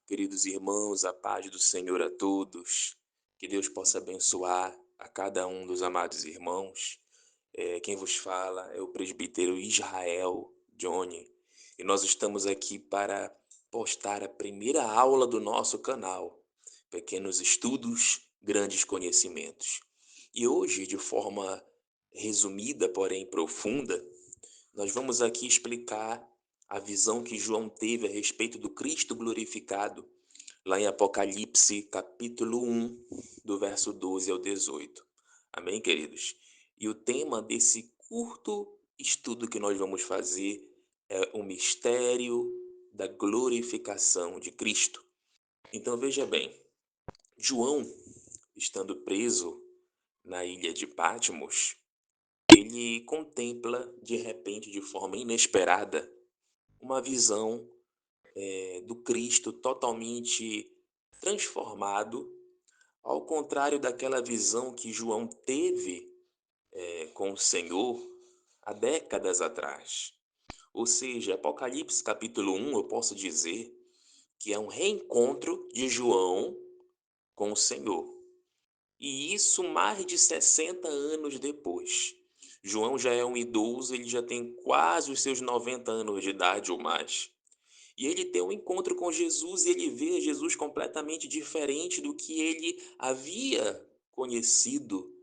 Queridos irmãos, a paz do Senhor a todos. Que Deus possa abençoar a cada um dos amados irmãos. Quem vos fala é o presbítero Israel Johnny. E nós estamos aqui para postar a primeira aula do nosso canal. Pequenos estudos, grandes conhecimentos. E hoje, de forma resumida, porém profunda, nós vamos aqui explicar a visão que João teve a respeito do Cristo glorificado, lá em Apocalipse, capítulo 1, do verso 12 ao 18. Amém, queridos? E o tema desse curto estudo que nós vamos fazer é o mistério da glorificação de Cristo. Então veja bem, João, estando preso na ilha de Patmos, ele contempla de repente, de forma inesperada, uma visão do Cristo totalmente transformado, ao contrário daquela visão que João teve com o Senhor há décadas atrás. Ou seja, Apocalipse capítulo 1, eu posso dizer que é um reencontro de João com o Senhor. E isso mais de 60 anos depois. João já é um idoso, ele já tem quase os seus 90 anos de idade ou mais. E ele tem um encontro com Jesus e ele vê Jesus completamente diferente do que ele havia conhecido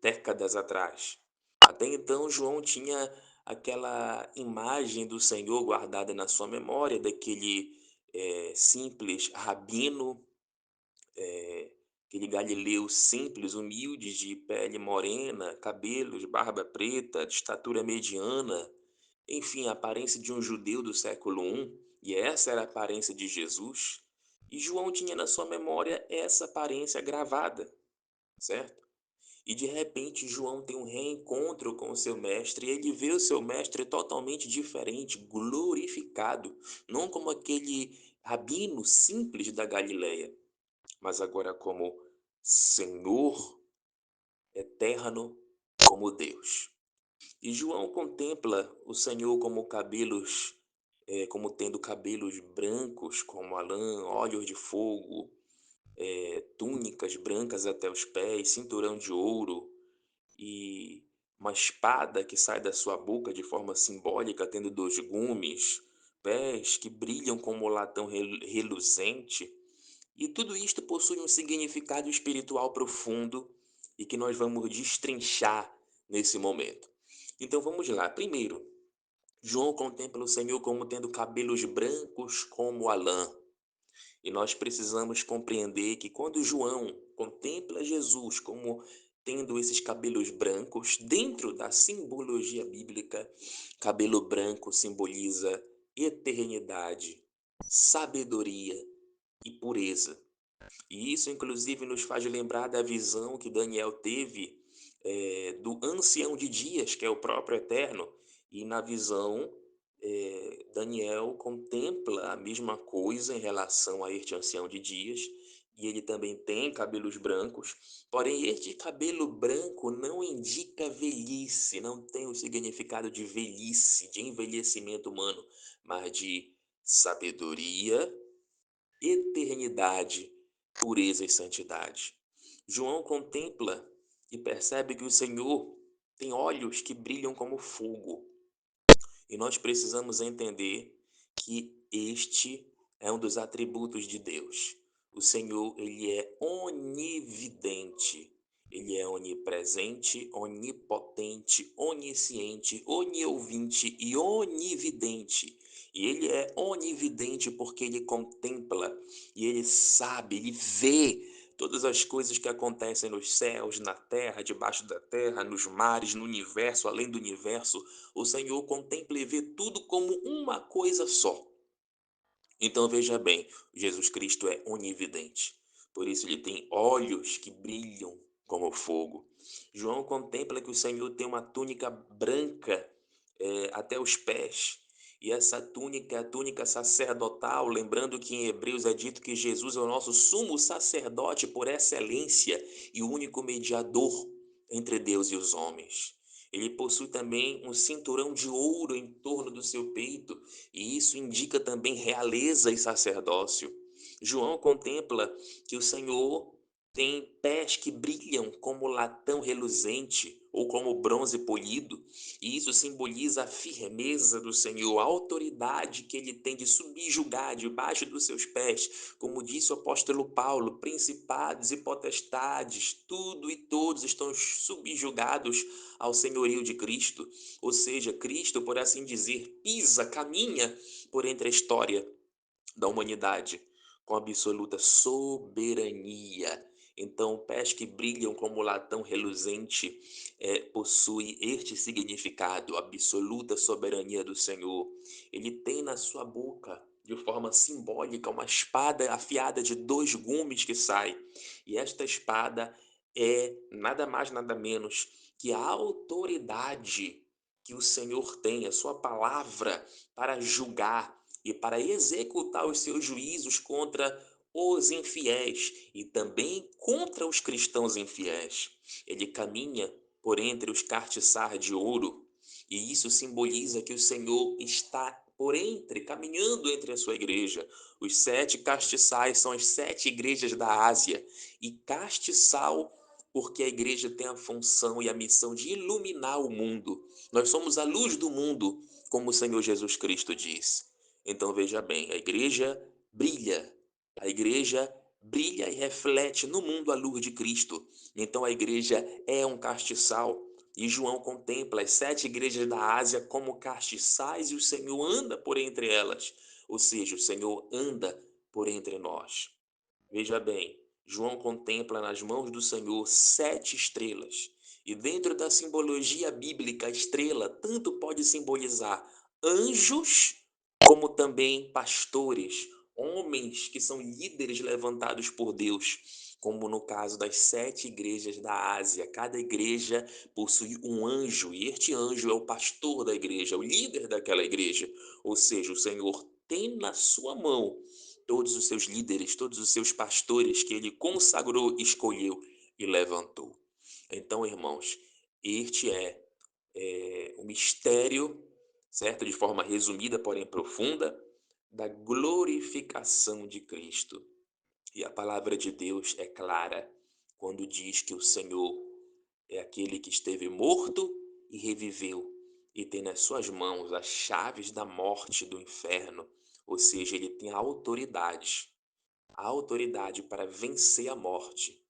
décadas atrás. Até então, João tinha aquela imagem do Senhor guardada na sua memória, daquele simples rabino, aquele galileu simples, humilde, de pele morena, cabelos, barba preta, de estatura mediana, enfim, a aparência de um judeu do século I, e essa era a aparência de Jesus, e João tinha na sua memória essa aparência gravada, certo? E de repente João tem um reencontro com o seu mestre, e ele vê o seu mestre totalmente diferente, glorificado, não como aquele rabino simples da Galileia, mas agora como Senhor eterno, como Deus. E João contempla o Senhor como tendo cabelos brancos como a lã, olhos de fogo, túnicas brancas até os pés, cinturão de ouro e uma espada que sai da sua boca de forma simbólica, tendo 2 gumes, pés que brilham como latão reluzente. E tudo isto possui um significado espiritual profundo e que nós vamos destrinchar nesse momento. Então vamos lá. Primeiro, João contempla o Senhor como tendo cabelos brancos como a lã. E nós precisamos compreender que quando João contempla Jesus como tendo esses cabelos brancos, dentro da simbologia bíblica, cabelo branco simboliza eternidade, sabedoria e pureza. E isso, inclusive, nos faz lembrar da visão que Daniel teve do ancião de dias, que é o próprio Eterno. E na visão, Daniel contempla a mesma coisa em relação a este ancião de dias. E ele também tem cabelos brancos. Porém, este cabelo branco não indica velhice, não tem o significado de velhice, de envelhecimento humano, mas de sabedoria, eternidade, pureza e santidade. João contempla e percebe que o Senhor tem olhos que brilham como fogo. E nós precisamos entender que este é um dos atributos de Deus. O Senhor, ele é onividente. Ele é onipresente, onipotente, onisciente, oniouvinte e onividente. E ele é onividente porque ele contempla e ele sabe, ele vê todas as coisas que acontecem nos céus, na terra, debaixo da terra, nos mares, no universo, além do universo. O Senhor contempla e vê tudo como uma coisa só. Então veja bem, Jesus Cristo é onividente. Por isso ele tem olhos que brilham como fogo. João contempla que o Senhor tem uma túnica branca até os pés. E essa túnica é a túnica sacerdotal, lembrando que em Hebreus é dito que Jesus é o nosso sumo sacerdote por excelência e o único mediador entre Deus e os homens. Ele possui também um cinturão de ouro em torno do seu peito, e isso indica também realeza e sacerdócio. João contempla que o Senhor tem pés que brilham como latão reluzente ou como bronze polido, e isso simboliza a firmeza do Senhor, a autoridade que ele tem de subjugar debaixo dos seus pés. Como disse o apóstolo Paulo, principados e potestades, tudo e todos estão subjugados ao senhorio de Cristo. Ou seja, Cristo, por assim dizer, pisa, caminha por entre a história da humanidade com absoluta soberania. Então, pés que brilham como latão reluzente possui este significado, absoluta soberania do Senhor. Ele tem na sua boca, de forma simbólica, uma espada afiada de 2 gumes que sai. E esta espada é nada mais, nada menos que a autoridade que o Senhor tem, a sua palavra para julgar e para executar os seus juízos contra os infiéis e também contra os cristãos infiéis. Ele caminha por entre os castiçar de ouro, e isso simboliza que o Senhor está por entre, caminhando entre a sua igreja. Os 7 castiçais são as 7 igrejas da Ásia, e castiçal porque a igreja tem a função e a missão de iluminar o mundo. Nós somos a luz do mundo, como o Senhor Jesus Cristo diz. Então veja bem, brilha, a igreja brilha e reflete no mundo a luz de Cristo. Então a igreja é um castiçal. E João contempla as 7 igrejas da Ásia como castiçais e o Senhor anda por entre elas. Ou seja, o Senhor anda por entre nós. Veja bem, João contempla nas mãos do Senhor 7 estrelas. E dentro da simbologia bíblica, a estrela tanto pode simbolizar anjos, como também pastores, homens que são líderes levantados por Deus, como no caso das 7 igrejas da Ásia. Cada igreja possui um anjo, e este anjo é o pastor da igreja, o líder daquela igreja. Ou seja, o Senhor tem na sua mão todos os seus líderes, todos os seus pastores que ele consagrou, escolheu e levantou. Então, irmãos, este é o mistério, certo? De forma resumida, porém profunda, da glorificação de Cristo. E a palavra de Deus é clara quando diz que o Senhor é aquele que esteve morto e reviveu, e tem nas suas mãos as chaves da morte e do inferno, ou seja, ele tem a autoridade para vencer a morte.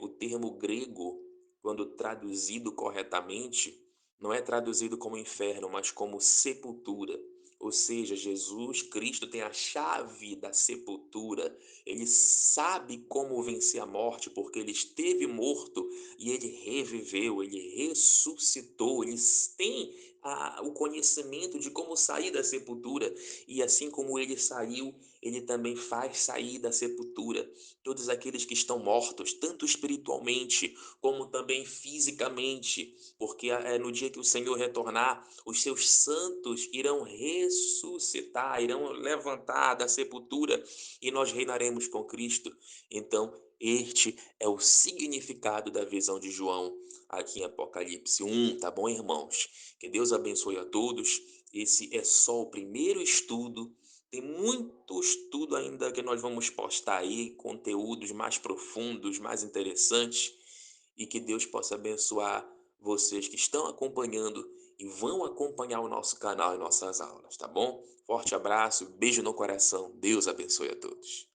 O termo grego, quando traduzido corretamente, não é traduzido como inferno, mas como sepultura. Ou seja, Jesus Cristo tem a chave da sepultura. Ele sabe como vencer a morte, porque ele esteve morto e ele reviveu, ele ressuscitou. Ele tem o conhecimento de como sair da sepultura. E assim como ele saiu, ele também faz sair da sepultura todos aqueles que estão mortos, tanto espiritualmente como também fisicamente, porque no dia que o Senhor retornar, os seus santos irão ressuscitar, irão levantar da sepultura e nós reinaremos com Cristo. Então, este é o significado da visão de João aqui em Apocalipse 1, tá bom, irmãos? Que Deus abençoe a todos. Esse é só o primeiro estudo. Tem muito estudo ainda que nós vamos postar aí, conteúdos mais profundos, mais interessantes, e que Deus possa abençoar vocês que estão acompanhando e vão acompanhar o nosso canal e nossas aulas, tá bom? Forte abraço, beijo no coração, Deus abençoe a todos.